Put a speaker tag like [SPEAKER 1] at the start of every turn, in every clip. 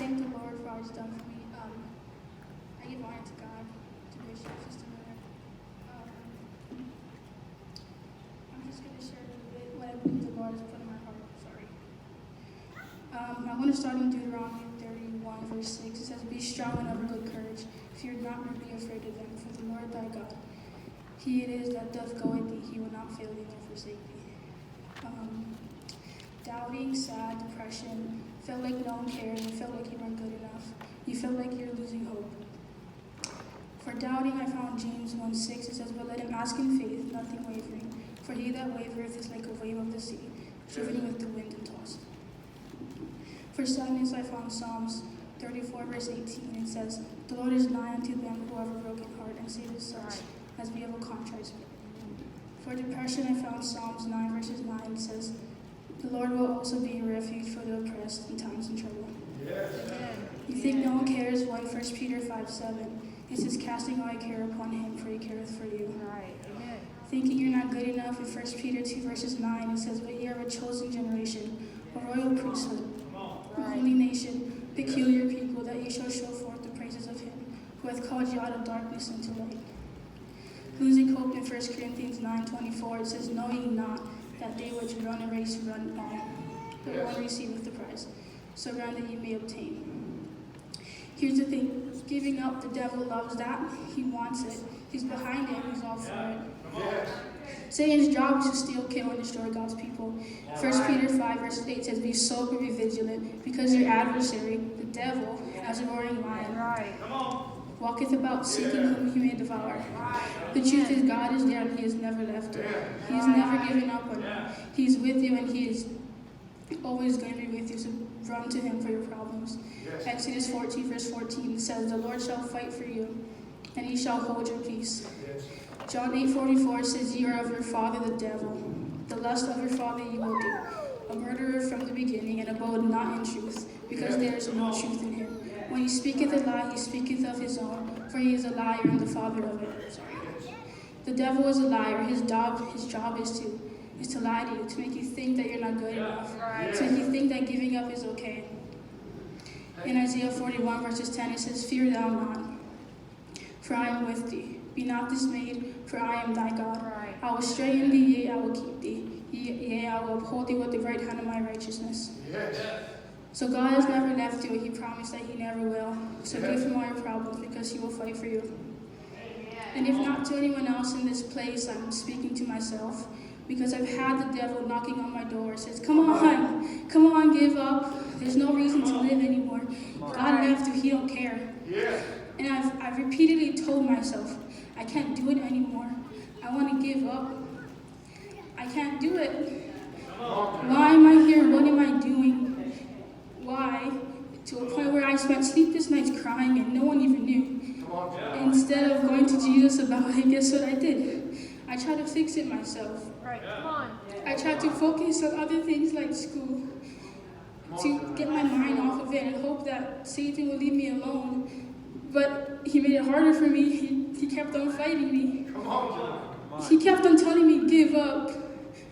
[SPEAKER 1] thank the Lord for all He's done for me. I give honor to God, to Bishop, Sister Miller. I'm just going to share a little bit what I believe the Lord has put in my heart. Sorry. I want to start in Deuteronomy 31, verse 6. It says, "Be strong and of good courage. Fear not, nor be afraid of them. For the Lord thy God, He it is that doth go with thee. He will not fail thee nor forsake thee." Doubting, sad, depression, felt like no one cared, and felt like you weren't good enough. You felt like you were losing hope. For doubting, I found James 1:6. It says, "But let him ask in faith, nothing wavering. For he that wavereth is like a wave of the sea, driven with the wind and tossed." For sadness, I found Psalms 34, verse 18. It says, "The Lord is nigh unto them who have a broken heart, and saveth such as be of a contrite spirit." For depression, I found Psalms 9, verses 9. It says, "The Lord will also be a refuge for the oppressed in times of trouble."
[SPEAKER 2] Yes.
[SPEAKER 1] You think no one cares? Why? 1 Peter 5:7. It says, "Casting all your care upon him, for he careth for you."
[SPEAKER 3] Right. Amen.
[SPEAKER 1] Thinking you're not good enough, in 1 Peter 2, verses 9, it says, "But ye are a chosen generation, a royal priesthood, a holy nation, peculiar people, that ye shall show forth the praises of him who hath called you out of darkness into light." Losing hope, in 1 Corinthians 9:24, it says, "Know ye not that they which run a race run all, but one receiveth the prize. So run that ye may obtain." Here's the thing, giving up, the devil loves that. He wants it. He's behind it. He's all for it.
[SPEAKER 2] Yes.
[SPEAKER 1] Satan's job is to steal, kill, and destroy God's people. 1 Peter 5, verse 8 says, "Be sober, be vigilant, because your adversary, the devil, as a roaring lion,
[SPEAKER 3] Right.
[SPEAKER 1] walketh about seeking whom he may devour." The truth is, God is there and he has never left you. He has never given up on you. He's with you and he is always going to be with you, so run to him for your problems.
[SPEAKER 2] Yes.
[SPEAKER 1] Exodus 14, verse 14 says, "The Lord shall fight for you, and he shall hold your peace."
[SPEAKER 2] Yes.
[SPEAKER 1] John 8:44 says, "Ye are of your father the devil. The lust of your father you will do. A murderer from the beginning, and abode not in truth, because there is no truth in him. When he speaketh a lie, he speaketh of his own, for he is a liar and the father of it." The devil is a liar. His job is to lie to you, to make you think that you're not good enough, to make you think that giving up is okay. In Isaiah 41, verses 10, it says, "Fear thou not, for I am with thee. Be not dismayed, for I am thy God. I will strengthen thee, yea, I will keep thee. Yea, I will uphold thee with the right hand of my righteousness."
[SPEAKER 2] Yes.
[SPEAKER 1] So God has never left you, and he promised that he never will. So give him all your problems, because he will fight for you. And if not to anyone else in this place, I'm speaking to myself, because I've had the devil knocking on my door. It says, come on, give up. There's no reason to live anymore. God left you, he don't care.
[SPEAKER 2] Yes.
[SPEAKER 1] And I've repeatedly told myself, I can't do it anymore. I want to give up. I can't do it. Why am I here? What am I doing? Why? To a point where I spent sleepless nights crying and no one even knew. Instead of going to Jesus about it, guess what I did? I tried to fix it myself.
[SPEAKER 3] Right. Come on.
[SPEAKER 1] I tried to focus on other things like school, to get my mind off of it and hope that Satan would leave me alone. But he made it harder for me. He kept on fighting me. He kept on telling me, give up.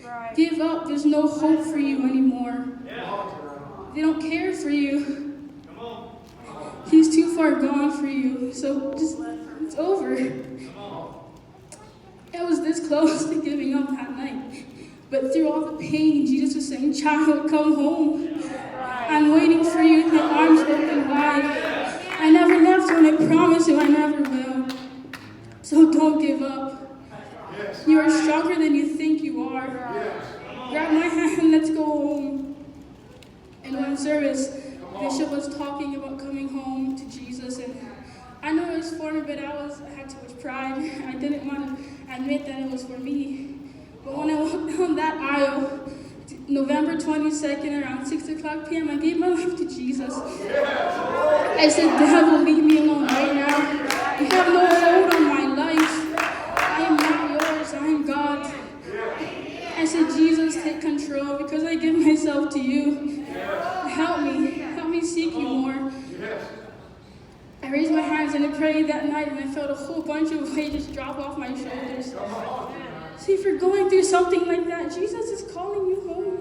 [SPEAKER 3] Right.
[SPEAKER 1] Give up. There's no hope for you anymore. They don't care for you. He's too far gone for you. So just, it's over. I was this close to giving up that night. But through all the pain, Jesus was saying, "Child, come home. I'm waiting for you with my arms open wide. I never left you, and I promise you I never will. So don't give up. You are stronger than you think you are. Grab my hand and let's go home." In one service, Bishop was talking about coming home to Jesus, and I know it was for me, but I had too much pride. I didn't want to admit that it was for me. But when I walked down that aisle, November 22nd, around 6 o'clock p.m., I gave my life to Jesus. I said, "Devil, leave me alone right now. You have no hold on my life. I am not yours. I am God." I said, "Jesus, take control, because I give myself to you. Help me seek you more." I raised my hands and I prayed that night, and I felt a whole bunch of weight just drop off my shoulders. See, if you're going through something like that, Jesus is calling you home.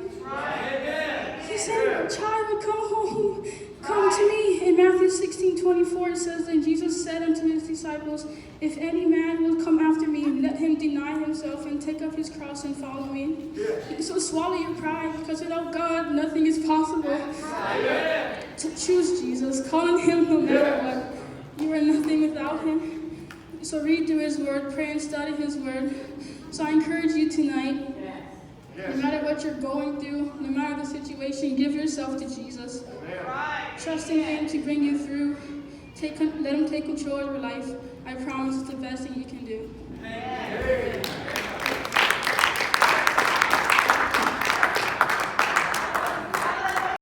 [SPEAKER 1] He said, "Child, come home. Come to me and John 16:24 it says, "And Jesus said unto his disciples, If any man will come after me, let him deny himself and take up his cross and follow me." So swallow your pride, because without God, nothing is possible. To choose Jesus, call on him no matter what. You are nothing without him. So read through his word, pray and study his word. So I encourage you tonight, no matter what you're going through, no matter the situation, give yourself to Jesus. Trust in him to bring you through. Let him take control of your life. I promise it's the best thing you can do.